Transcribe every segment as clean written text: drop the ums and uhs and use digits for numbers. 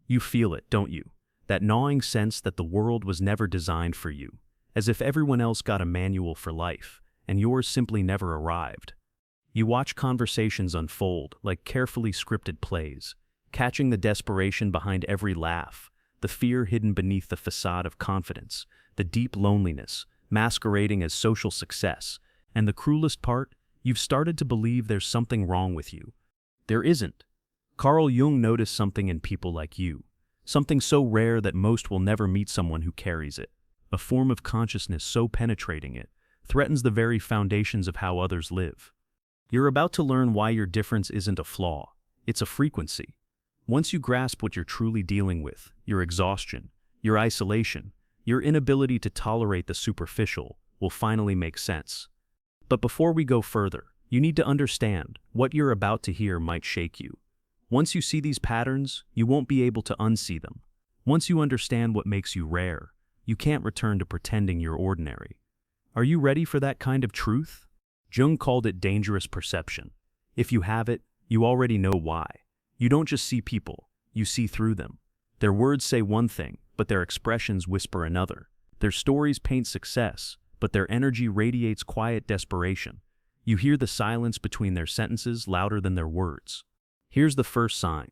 You feel it, don't you? That gnawing sense that the world was never designed for you, as if everyone else got a manual for life, and yours simply never arrived. You watch conversations unfold like carefully scripted plays, catching the desperation behind every laugh, the fear hidden beneath the facade of confidence, the deep loneliness masquerading as social success, and the cruelest part, you've started to believe there's something wrong with you. There isn't. Carl Jung noticed something in people like you, something so rare that most will never meet someone who carries it, a form of consciousness so penetrating it threatens the very foundations of how others live. You're about to learn why your difference isn't a flaw, it's a frequency. Once you grasp what you're truly dealing with, your exhaustion, your isolation, your inability to tolerate the superficial will finally make sense. But before we go further, you need to understand what you're about to hear might shake you. Once you see these patterns, you won't be able to unsee them. Once you understand what makes you rare, you can't return to pretending you're ordinary. Are you ready for that kind of truth? Jung called it dangerous perception. If you have it, you already know why. You don't just see people, you see through them. Their words say one thing, but their expressions whisper another. Their stories paint success, but their energy radiates quiet desperation. You hear the silence between their sentences louder than their words. Here's the first sign.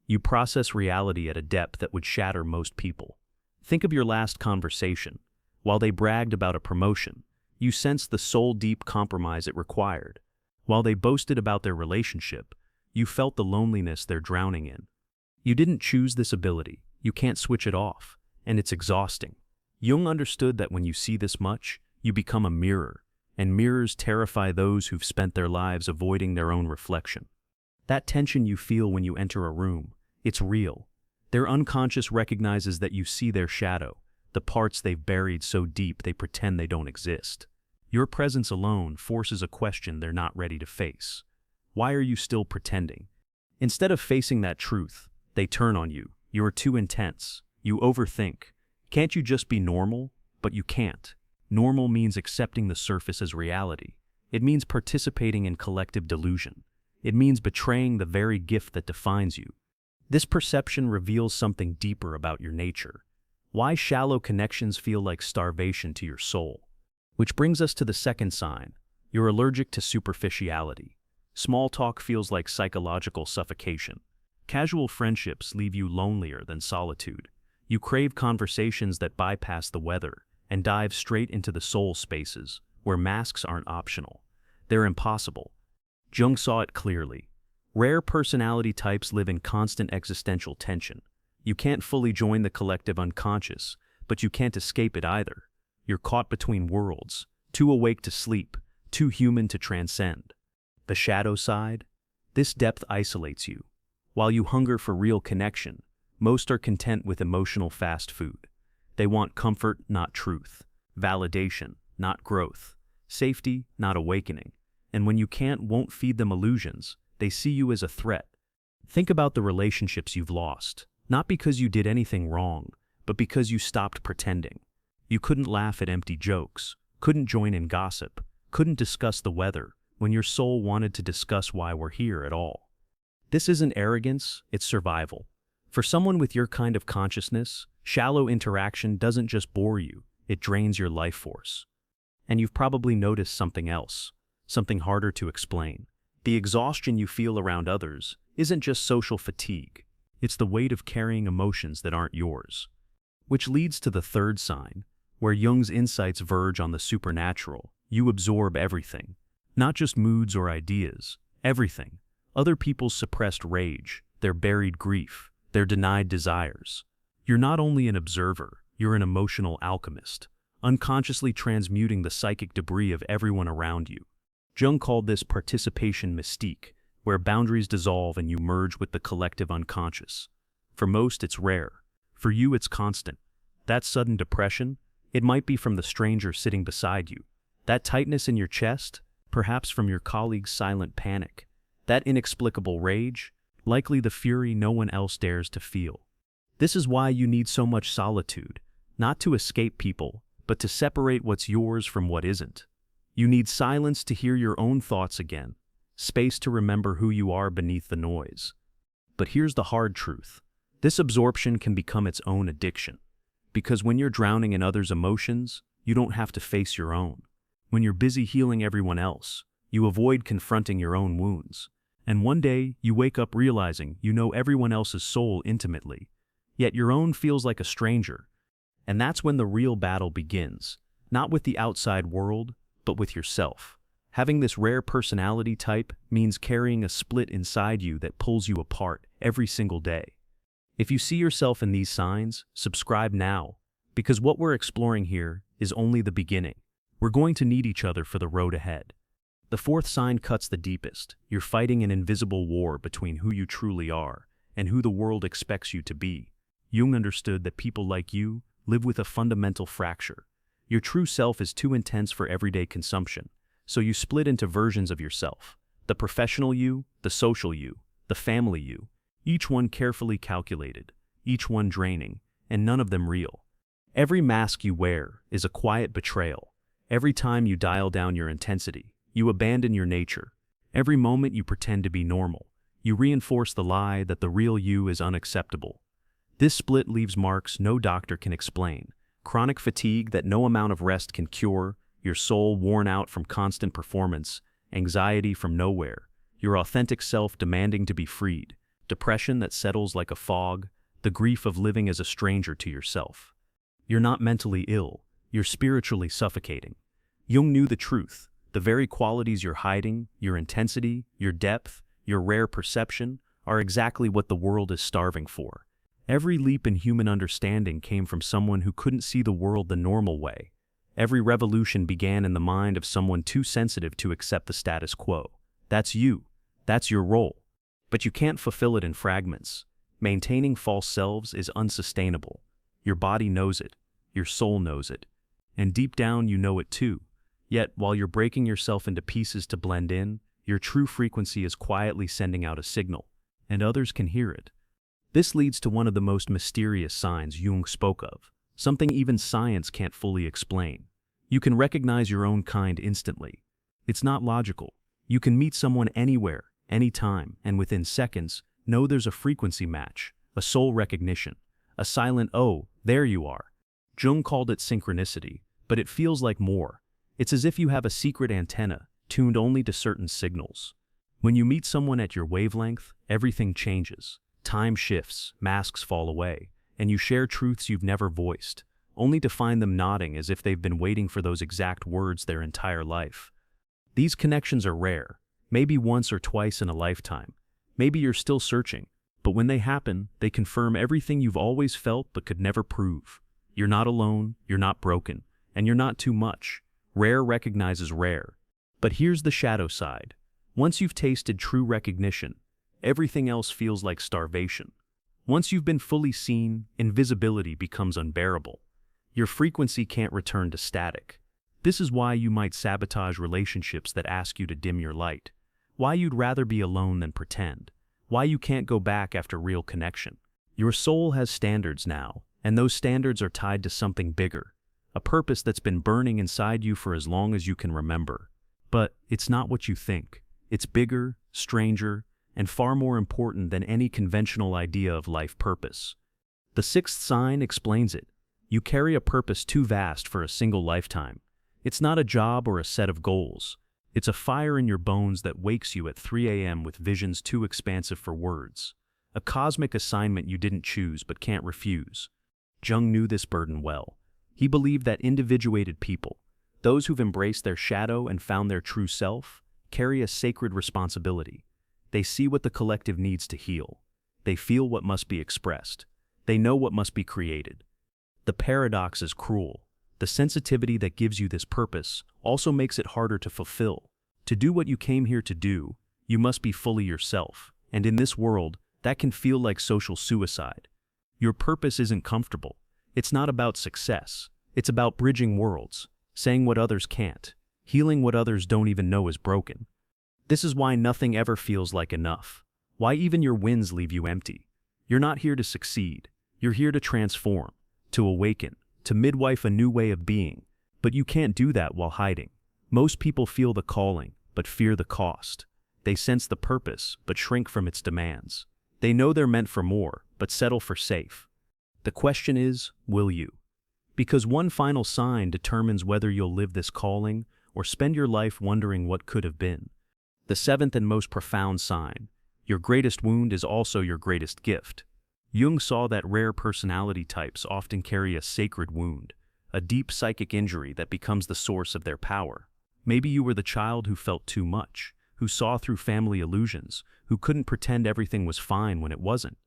You process reality at a depth that would shatter most people. Think of your last conversation. While they bragged about a promotion, you sensed the soul-deep compromise it required. While they boasted about their relationship, you felt the loneliness they're drowning in. You didn't choose this ability, you can't switch it off, and it's exhausting. Jung understood that when you see this much, you become a mirror, and mirrors terrify those who've spent their lives avoiding their own reflection. That tension you feel when you enter a room, it's real. Their unconscious recognizes that you see their shadow, the parts they've buried so deep they pretend they don't exist. Your presence alone forces a question they're not ready to face. Why are you still pretending? Instead of facing that truth, they turn on you. You're too intense. You overthink. Can't you just be normal? But you can't. Normal means accepting the surface as reality. It means participating in collective delusion. It means betraying the very gift that defines you. This perception reveals something deeper about your nature. Why shallow connections feel like starvation to your soul. Which brings us to the second sign. You're allergic to superficiality. Small talk feels like psychological suffocation. Casual friendships leave you lonelier than solitude. You crave conversations that bypass the weather and dive straight into the soul spaces where masks aren't optional. They're impossible. Jung saw it clearly. Rare personality types live in constant existential tension. You can't fully join the collective unconscious, but you can't escape it either. You're caught between worlds, too awake to sleep, too human to transcend. The shadow side? This depth isolates you. While you hunger for real connection, most are content with emotional fast food. They want comfort, not truth. Validation, not growth. Safety, not awakening. And when you won't feed them illusions, they see you as a threat. Think about the relationships you've lost, not because you did anything wrong, but because you stopped pretending. You couldn't laugh at empty jokes, couldn't join in gossip, couldn't discuss the weather when your soul wanted to discuss why we're here at all. This isn't arrogance, it's survival. For someone with your kind of consciousness, shallow interaction doesn't just bore you, it drains your life force. And you've probably noticed something else, something harder to explain. The exhaustion you feel around others isn't just social fatigue, it's the weight of carrying emotions that aren't yours. Which leads to the third sign, where Jung's insights verge on the supernatural. You absorb everything, not just moods or ideas, everything. Other people's suppressed rage, their buried grief, their denied desires. You're not only an observer, you're an emotional alchemist, unconsciously transmuting the psychic debris of everyone around you. Jung called this participation mystique, where boundaries dissolve and you merge with the collective unconscious. For most, it's rare. For you, it's constant. That sudden depression, it might be from the stranger sitting beside you. That tightness in your chest, perhaps from your colleague's silent panic. That inexplicable rage, likely the fury no one else dares to feel. This is why you need so much solitude, not to escape people, but to separate what's yours from what isn't. You need silence to hear your own thoughts again, space to remember who you are beneath the noise. But here's the hard truth. This absorption can become its own addiction. Because when you're drowning in others' emotions, you don't have to face your own. When you're busy healing everyone else, you avoid confronting your own wounds. And one day, you wake up realizing you know everyone else's soul intimately, yet your own feels like a stranger. And that's when the real battle begins, not with the outside world, but with yourself. Having this rare personality type means carrying a split inside you that pulls you apart every single day. If you see yourself in these signs, subscribe now, because what we're exploring here is only the beginning. We're going to need each other for the road ahead. The fourth sign cuts the deepest. You're fighting an invisible war between who you truly are and who the world expects you to be. Jung understood that people like you live with a fundamental fracture. Your true self is too intense for everyday consumption, so you split into versions of yourself. The professional you, the social you, the family you, each one carefully calculated, each one draining, and none of them real. Every mask you wear is a quiet betrayal. Every time you dial down your intensity, you abandon your nature. Every moment you pretend to be normal, you reinforce the lie that the real you is unacceptable. This split leaves marks no doctor can explain. Chronic fatigue that no amount of rest can cure, your soul worn out from constant performance, anxiety from nowhere, your authentic self demanding to be freed, depression that settles like a fog, the grief of living as a stranger to yourself. You're not mentally ill, you're spiritually suffocating. Jung knew the truth. The very qualities you're hiding, your intensity, your depth, your rare perception, are exactly what the world is starving for. Every leap in human understanding came from someone who couldn't see the world the normal way. Every revolution began in the mind of someone too sensitive to accept the status quo. That's you. That's your role. But you can't fulfill it in fragments. Maintaining false selves is unsustainable. Your body knows it. Your soul knows it. And deep down you know it too. Yet, while you're breaking yourself into pieces to blend in, your true frequency is quietly sending out a signal, and others can hear it. This leads to one of the most mysterious signs Jung spoke of, something even science can't fully explain. You can recognize your own kind instantly. It's not logical. You can meet someone anywhere, anytime, and within seconds, know there's a frequency match, a soul recognition, a silent, "Oh, there you are." Jung called it synchronicity, but it feels like more. It's as if you have a secret antenna, tuned only to certain signals. When you meet someone at your wavelength, everything changes. Time shifts, masks fall away, and you share truths you've never voiced, only to find them nodding as if they've been waiting for those exact words their entire life. These connections are rare, maybe once or twice in a lifetime. Maybe you're still searching, but when they happen, they confirm everything you've always felt but could never prove. You're not alone, you're not broken, and you're not too much. Rare recognizes rare. But here's the shadow side. Once you've tasted true recognition, everything else feels like starvation. Once you've been fully seen, invisibility becomes unbearable. Your frequency can't return to static. This is why you might sabotage relationships that ask you to dim your light. Why you'd rather be alone than pretend. Why you can't go back after real connection. Your soul has standards now, and those standards are tied to something bigger. A purpose that's been burning inside you for as long as you can remember. But it's not what you think. It's bigger, stranger, and far more important than any conventional idea of life purpose. The sixth sign explains it. You carry a purpose too vast for a single lifetime. It's not a job or a set of goals. It's a fire in your bones that wakes you at 3 a.m. with visions too expansive for words. A cosmic assignment you didn't choose but can't refuse. Jung knew this burden well. He believed that individuated people, those who've embraced their shadow and found their true self, carry a sacred responsibility. They see what the collective needs to heal. They feel what must be expressed. They know what must be created. The paradox is cruel. The sensitivity that gives you this purpose also makes it harder to fulfill. To do what you came here to do, you must be fully yourself, and in this world, that can feel like social suicide. Your purpose isn't comfortable. It's not about success. It's about bridging worlds, saying what others can't, healing what others don't even know is broken. This is why nothing ever feels like enough. Why even your wins leave you empty. You're not here to succeed. You're here to transform, to awaken, to midwife a new way of being. But you can't do that while hiding. Most people feel the calling, but fear the cost. They sense the purpose, but shrink from its demands. They know they're meant for more, but settle for safe. The question is, will you? Because one final sign determines whether you'll live this calling or spend your life wondering what could have been. The seventh and most profound sign: your greatest wound is also your greatest gift. Jung saw that rare personality types often carry a sacred wound, a deep psychic injury that becomes the source of their power. Maybe you were the child who felt too much, who saw through family illusions, who couldn't pretend everything was fine when it wasn't.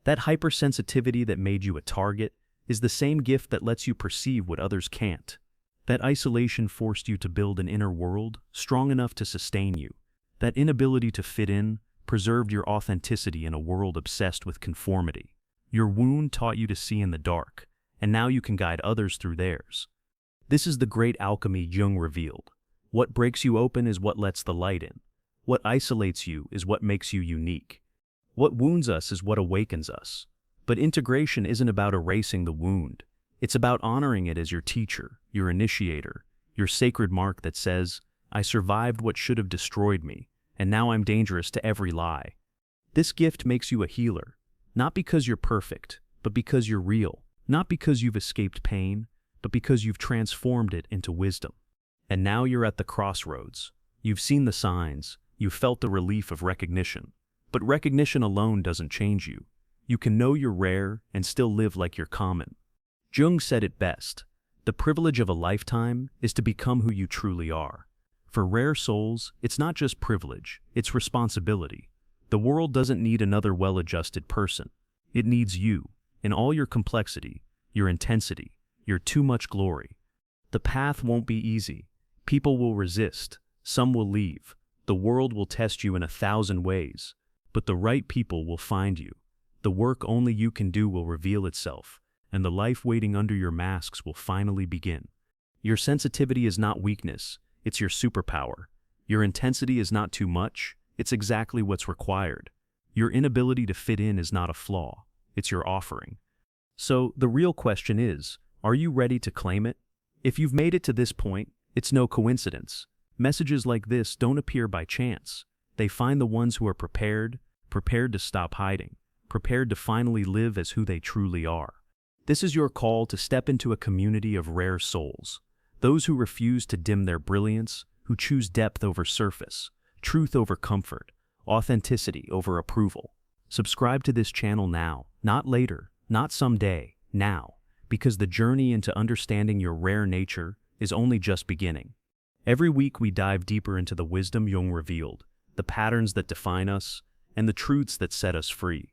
That hypersensitivity that made you a target is the same gift that lets you perceive what others can't. That isolation forced you to build an inner world strong enough to sustain you. That inability to fit in preserved your authenticity in a world obsessed with conformity. Your wound taught you to see in the dark, and now you can guide others through theirs. This is the great alchemy Jung revealed. What breaks you open is what lets the light in. What isolates you is what makes you unique. What wounds us is what awakens us. But integration isn't about erasing the wound. It's about honoring it as your teacher, your initiator, your sacred mark that says, "I survived what should have destroyed me, and now I'm dangerous to every lie." This gift makes you a healer, not because you're perfect, but because you're real. Not because you've escaped pain, but because you've transformed it into wisdom. And now you're at the crossroads. You've seen the signs, you've felt the relief of recognition. But recognition alone doesn't change you. You can know you're rare and still live like you're common. Jung said it best: the privilege of a lifetime is to become who you truly are. For rare souls, it's not just privilege, it's responsibility. The world doesn't need another well-adjusted person. It needs you, in all your complexity, your intensity, your too much glory. The path won't be easy. People will resist, some will leave. The world will test you in 1,000 ways. But the right people will find you. The work only you can do will reveal itself, and the life waiting under your masks will finally begin. Your sensitivity is not weakness, it's your superpower. Your intensity is not too much, it's exactly what's required. Your inability to fit in is not a flaw, it's your offering. So the real question is, are you ready to claim it? If you've made it to this point, it's no coincidence. Messages like this don't appear by chance. They find the ones who are prepared to stop hiding, prepared to finally live as who they truly are. This is your call to step into a community of rare souls, those who refuse to dim their brilliance, who choose depth over surface, truth over comfort, authenticity over approval. Subscribe to this channel now, not later, not someday, now, because the journey into understanding your rare nature is only just beginning. Every week we dive deeper into the wisdom Jung revealed, the patterns that define us, and the truths that set us free.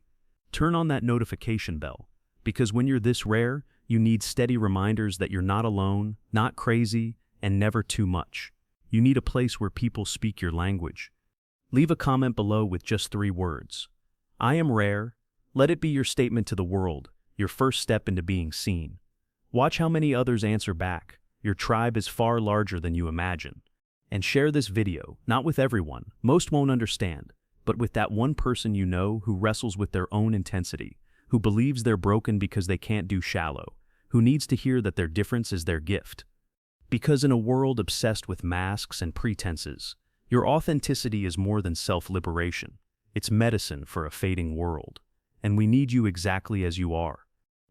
Turn on that notification bell, because when you're this rare, you need steady reminders that you're not alone, not crazy, and never too much. You need a place where people speak your language. Leave a comment below with just 3 words. I am rare. Let it be your statement to the world, your first step into being seen. Watch how many others answer back. Your tribe is far larger than you imagine. And share this video, not with everyone, most won't understand, but with that one person you know who wrestles with their own intensity, who believes they're broken because they can't do shallow, who needs to hear that their difference is their gift. Because in a world obsessed with masks and pretenses, your authenticity is more than self-liberation. It's medicine for a fading world. And we need you exactly as you are.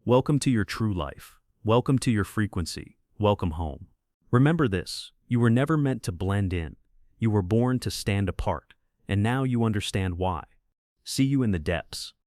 Welcome to your true life. Welcome to your frequency. Welcome home. Remember this, you were never meant to blend in. You were born to stand apart, and now you understand why. See you in the depths.